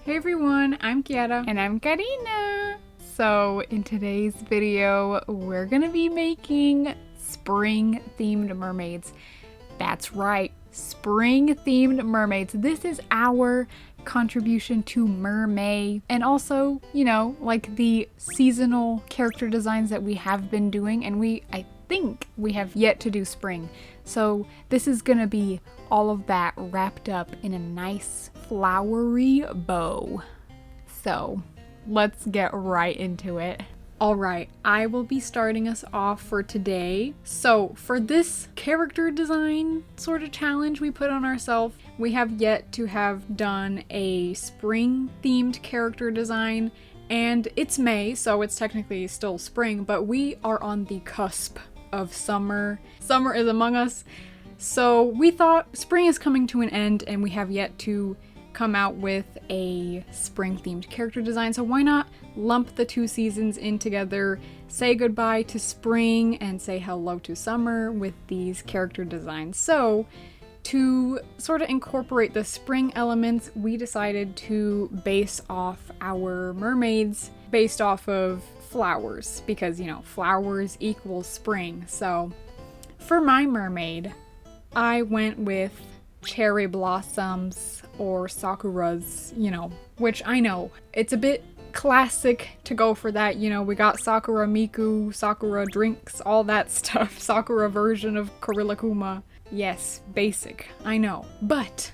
Hey everyone, I'm Kiara. And I'm Karina. So in today's video, we're gonna be making spring themed mermaids. That's right, spring themed mermaids. This is our contribution to Mermaid, and also, you know, like the seasonal character designs that we have been doing, and I think we have yet to do spring. So this is gonna be all of that wrapped up in a nice flowery bow. So let's get right into it. All right, I will be starting us off for today. So for this character design sort of challenge we put on ourselves, we have yet to have done a spring themed character design, and it's May, so it's technically still spring, but we are on the cusp of summer. Summer is among us. So we thought spring is coming to an end and we have yet to come out with a spring themed character design, so why not lump the two seasons in together, say goodbye to spring and say hello to summer with these character designs. So to sort of incorporate the spring elements, we decided to base off our mermaids based off of flowers, because, you know, flowers equals spring. So for my mermaid, I went with cherry blossoms or sakuras, you know, which I know it's a bit classic to go for that. You know, we got Sakura Miku, Sakura drinks, all that stuff, Sakura version of Karilakuma. Yes, basic, I know, but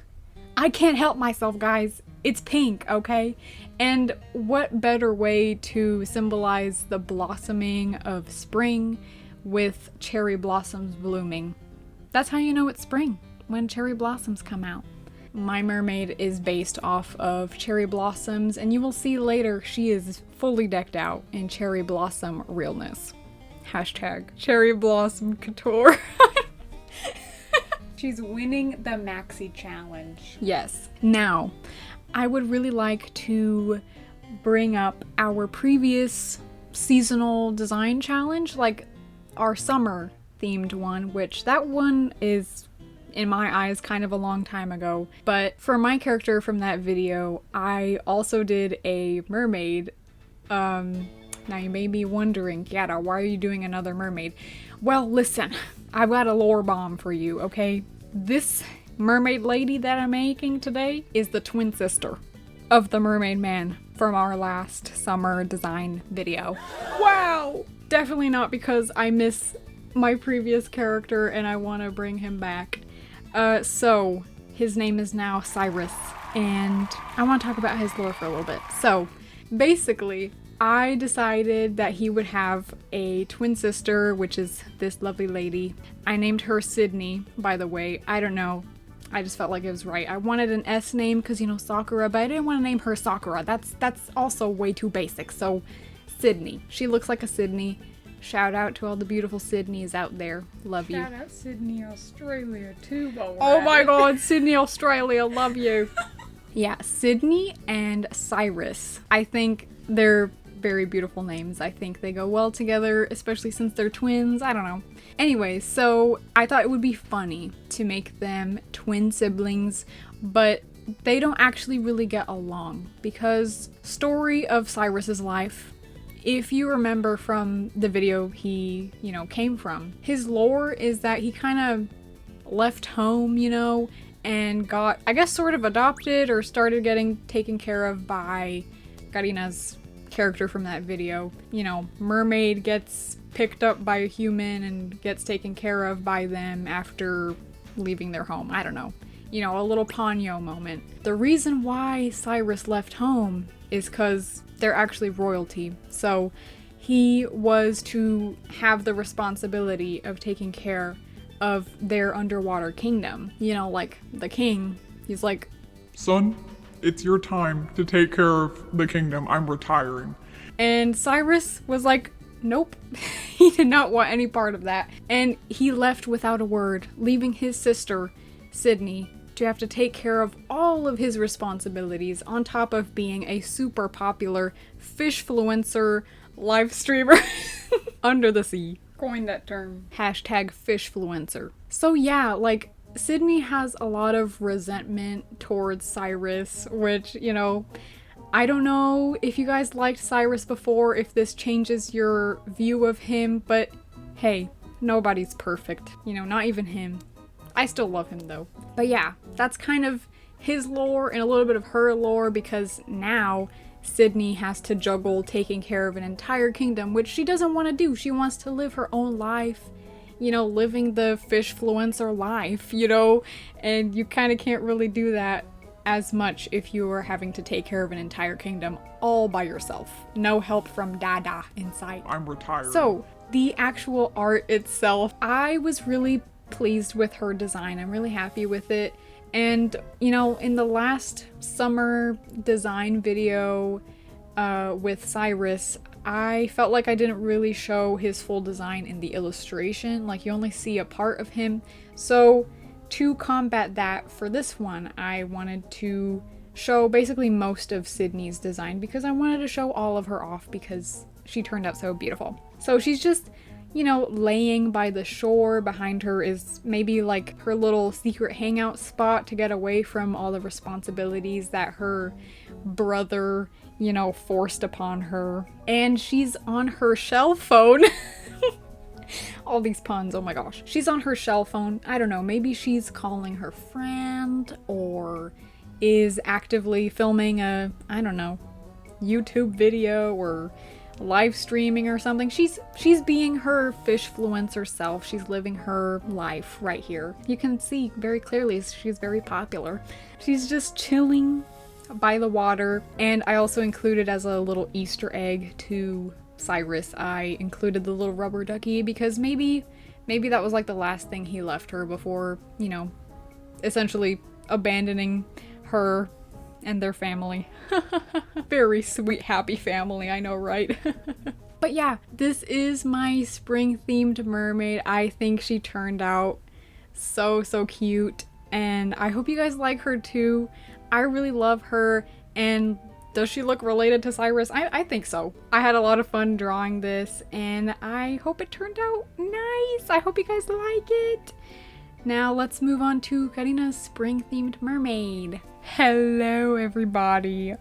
I can't help myself, guys. It's pink, okay? And what better way to symbolize the blossoming of spring with cherry blossoms blooming? That's how you know it's spring, when cherry blossoms come out. My mermaid is based off of cherry blossoms, and you will see later she is fully decked out in cherry blossom realness. Hashtag cherry blossom couture. She's winning the maxi challenge. Yes. Now, I would really like to bring up our previous seasonal design challenge, like our summer themed one, which that one is, in my eyes, kind of a long time ago. But for my character from that video, I also did a mermaid. Now you may be wondering, Kiara, why are you doing another mermaid? Well, listen, I've got a lore bomb for you, okay? This mermaid lady that I'm making today is the twin sister of the mermaid man from our last summer design video. Wow! Definitely not because I miss my previous character and I want to bring him back. So his name is now Cyrus, and I want to talk about his lore for a little bit. So basically, I decided that he would have a twin sister, which is this lovely lady. I named her Sydney, by the way. I don't know. I just felt like it was right. I wanted an S name because, you know, Sakura, but I didn't want to name her Sakura. That's also way too basic. So Sydney. She looks like a Sydney. Shout out to all the beautiful Sydneys out there. Love you. Shout out Sydney, Australia too, though. Oh my god, Sydney, Australia, love you. Yeah, Sydney and Cyrus. I think they're very beautiful names. I think they go well together, especially since they're twins. I don't know. Anyway, so I thought it would be funny to make them twin siblings, but they don't actually really get along because story of Cyrus's life, if you remember from the video he, you know, came from, his lore is that he kind of left home, you know, and got, I guess, sort of adopted or started getting taken care of by Karina's character from that video. You know, mermaid gets picked up by a human and gets taken care of by them after leaving their home. I don't know. You know, a little Ponyo moment. The reason why Cyrus left home is because they're actually royalty. So he was to have the responsibility of taking care of their underwater kingdom. You know, like the king, he's like, "Son, it's your time to take care of the kingdom. I'm retiring." And Cyrus was like, nope. He did not want any part of that. And he left without a word, leaving his sister, Sydney, to have to take care of all of his responsibilities on top of being a super popular fishfluencer live streamer under the sea. Coined that term. Hashtag fishfluencer. So yeah, like, Sydney has a lot of resentment towards Cyrus, which, you know, I don't know if you guys liked Cyrus before, if this changes your view of him, but hey, nobody's perfect. You know, not even him. I still love him though. But yeah, that's kind of his lore and a little bit of her lore, because now Sydney has to juggle taking care of an entire kingdom, which she doesn't want to do. She wants to live her own life, you know, living the fishfluencer life, you know, and you kind of can't really do that as much if you are having to take care of an entire kingdom all by yourself. No help from Dada in sight. I'm retired. So, the actual art itself, I was really pleased with her design. I'm really happy with it. And, you know, in the last summer design video with Cyrus, I felt like I didn't really show his full design in the illustration. Like, you only see a part of him. So, to combat that for this one, I wanted to show basically most of Sydney's design, because I wanted to show all of her off because she turned out so beautiful. So she's just, you know, laying by the shore. Behind her is maybe like her little secret hangout spot to get away from all the responsibilities that her brother, you know, forced upon her. And she's on her shell phone. All these puns, oh my gosh. She's on her shell phone. I don't know, maybe she's calling her friend or is actively filming a, I don't know, YouTube video or live streaming or something. She's being her fishfluencer self. She's living her life right here. You can see very clearly she's very popular. She's just chilling by the water. And I also included as a little Easter egg to Cyrus, I included the little rubber ducky because maybe that was like the last thing he left her before, you know, essentially abandoning her and their family. Very sweet, happy family, I know, right? But yeah, this is my spring themed mermaid. I think she turned out so cute, and I hope you guys like her too. I really love her. And does she look related to Cyrus? I think so. I had a lot of fun drawing this, and I hope it turned out nice. I hope you guys like it. Now let's move on to Karina's spring-themed mermaid. Hello, everybody.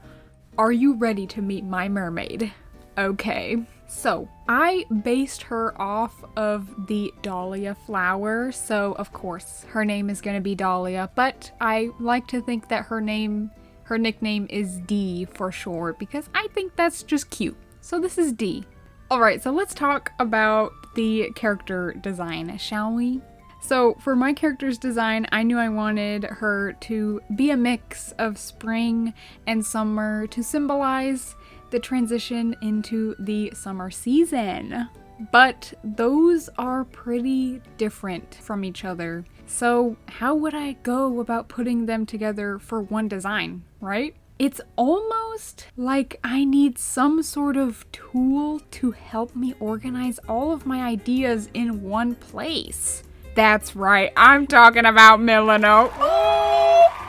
Are you ready to meet my mermaid? Okay, so I based her off of the dahlia flower, so of course her name is gonna be Dahlia, but I like to think that her nickname is D for short, because I think that's just cute. So this is D. Alright, so let's talk about the character design, shall we? So for my character's design, I knew I wanted her to be a mix of spring and summer to symbolize the transition into the summer season. But those are pretty different from each other. So how would I go about putting them together for one design, right? It's almost like I need some sort of tool to help me organize all of my ideas in one place. That's right, I'm talking about Milano.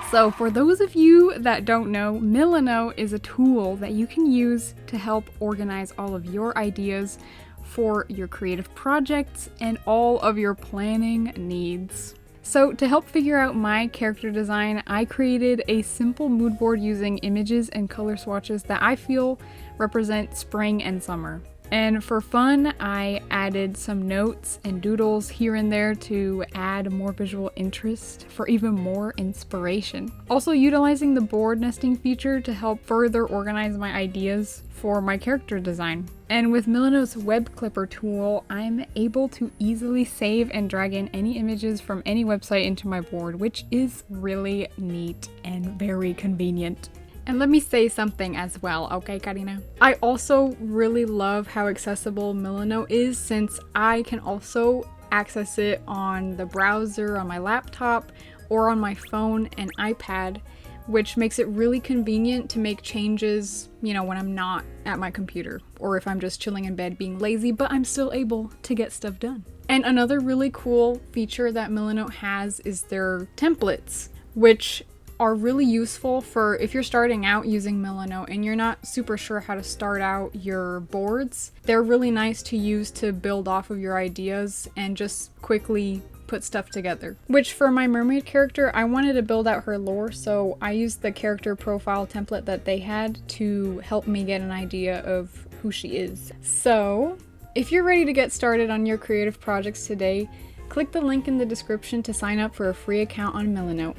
So for those of you that don't know, Milano is a tool that you can use to help organize all of your ideas for your creative projects and all of your planning needs. So to help figure out my character design, I created a simple mood board using images and color swatches that I feel represent spring and summer. And for fun, I added some notes and doodles here and there to add more visual interest for even more inspiration. Also utilizing the board nesting feature to help further organize my ideas for my character design. And with Milano's web clipper tool, I'm able to easily save and drag in any images from any website into my board, which is really neat and very convenient. And let me say something as well, okay, Karina? I also really love how accessible Milano is, since I can also access it on the browser, on my laptop, or on my phone and iPad, which makes it really convenient to make changes, you know, when I'm not at my computer, or if I'm just chilling in bed being lazy, but I'm still able to get stuff done. And another really cool feature that Milano has is their templates, which are really useful for if you're starting out using Milano and you're not super sure how to start out your boards. They're really nice to use to build off of your ideas and just quickly put stuff together. Which for my mermaid character, I wanted to build out her lore, so I used the character profile template that they had to help me get an idea of who she is. So, if you're ready to get started on your creative projects today, click the link in the description to sign up for a free account on Milanote.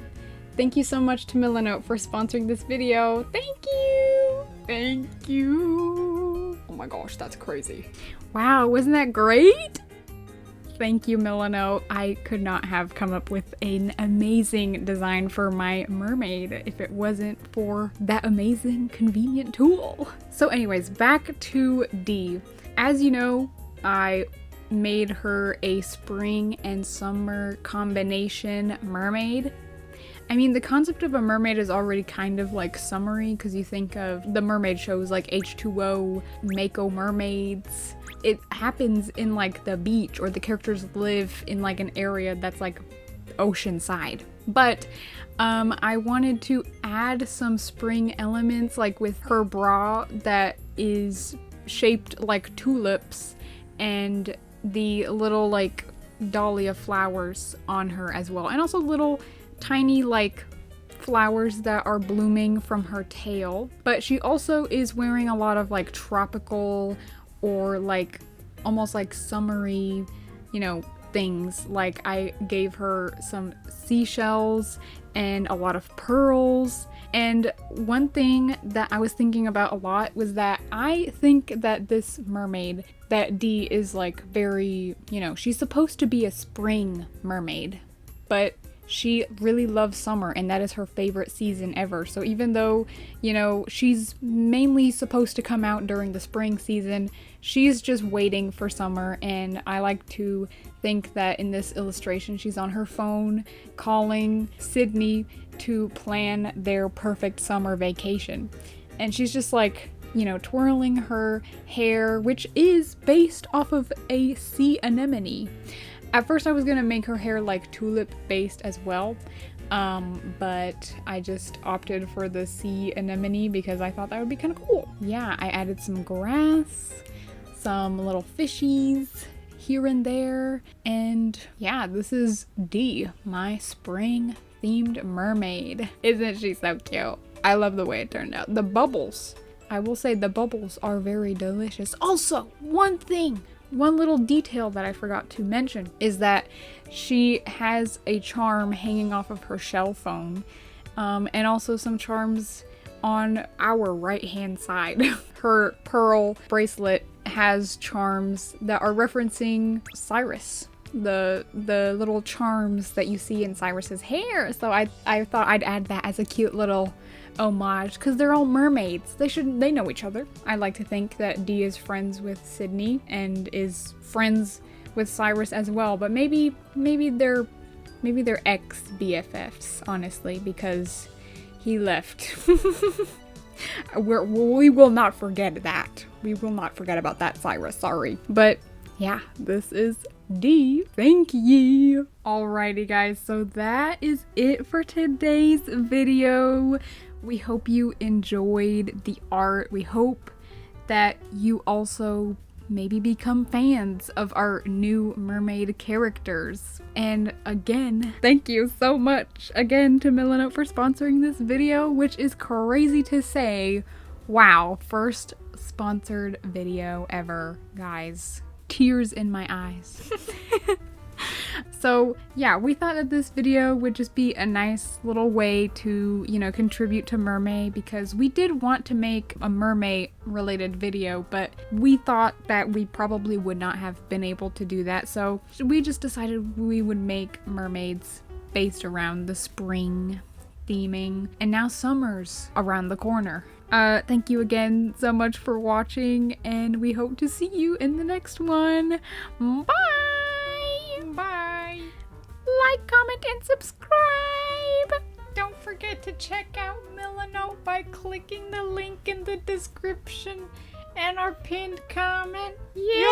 Thank you so much to Milanote for sponsoring this video. Thank you! Thank you! Oh my gosh, that's crazy. Wow, wasn't that great? Thank you, Milanote. I could not have come up with an amazing design for my mermaid if it wasn't for that amazing, convenient tool. So anyways, back to Dee. As you know, I made her a spring and summer combination mermaid. I mean, the concept of a mermaid is already kind of like summery because you think of the mermaid shows like H2O, Mako Mermaids. It happens in like the beach, or the characters live in like an area that's like oceanside. But I wanted to add some spring elements, like with her bra that is shaped like tulips and the little like dahlia flowers on her as well, and also little tiny like flowers that are blooming from her tail. But she also is wearing a lot of like tropical or like almost like summery, you know, things. Like I gave her some seashells and a lot of pearls. And one thing that I was thinking about a lot was that I think that this mermaid, that Dee is like very, you know, she's supposed to be a spring mermaid, but she really loves summer, and that is her favorite season ever. So even though, you know, she's mainly supposed to come out during the spring season, she's just waiting for summer. And I like to think that in this illustration, she's on her phone calling Sydney to plan their perfect summer vacation. And she's just like, you know, twirling her hair, which is based off of a sea anemone. At first I was gonna make her hair like tulip based as well, but I just opted for the sea anemone because I thought that would be kind of cool. Yeah, I added some grass, some little fishies here and there, and yeah, this is Dee, my spring themed mermaid. Isn't she so cute? I love the way it turned out. The bubbles, I will say the bubbles are very delicious. Also, one little detail that I forgot to mention is that she has a charm hanging off of her shell phone, and also some charms on our right hand side. Her pearl bracelet has charms that are referencing Cyrus, the little charms that you see in Cyrus's hair. So I thought I'd add that as a cute little homage, because they're all mermaids. They know each other. I like to think that Dee is friends with Sydney and is friends with Cyrus as well, but maybe they're ex BFFs, honestly, because he left. We will not forget that. We will not forget about that, Cyrus. Sorry. But yeah, this is Dee. Thank you. Alrighty guys, so that is it for today's video. We hope you enjoyed the art. We hope that you also maybe become fans of our new mermaid characters. And again, thank you so much again to Milanote for sponsoring this video, which is crazy to say. Wow, first sponsored video ever, guys. Tears in my eyes. So yeah, we thought that this video would just be a nice little way to, you know, contribute to Mermaid, because we did want to make a mermaid related video, but we thought that we probably would not have been able to do that. So we just decided we would make mermaids based around the spring theming, and now summer's around the corner. Thank you again so much for watching, and we hope to see you in the next one. Bye! Bye. Like, comment, and subscribe! Don't forget to check out Milanote by clicking the link in the description and our pinned comment. Yeah!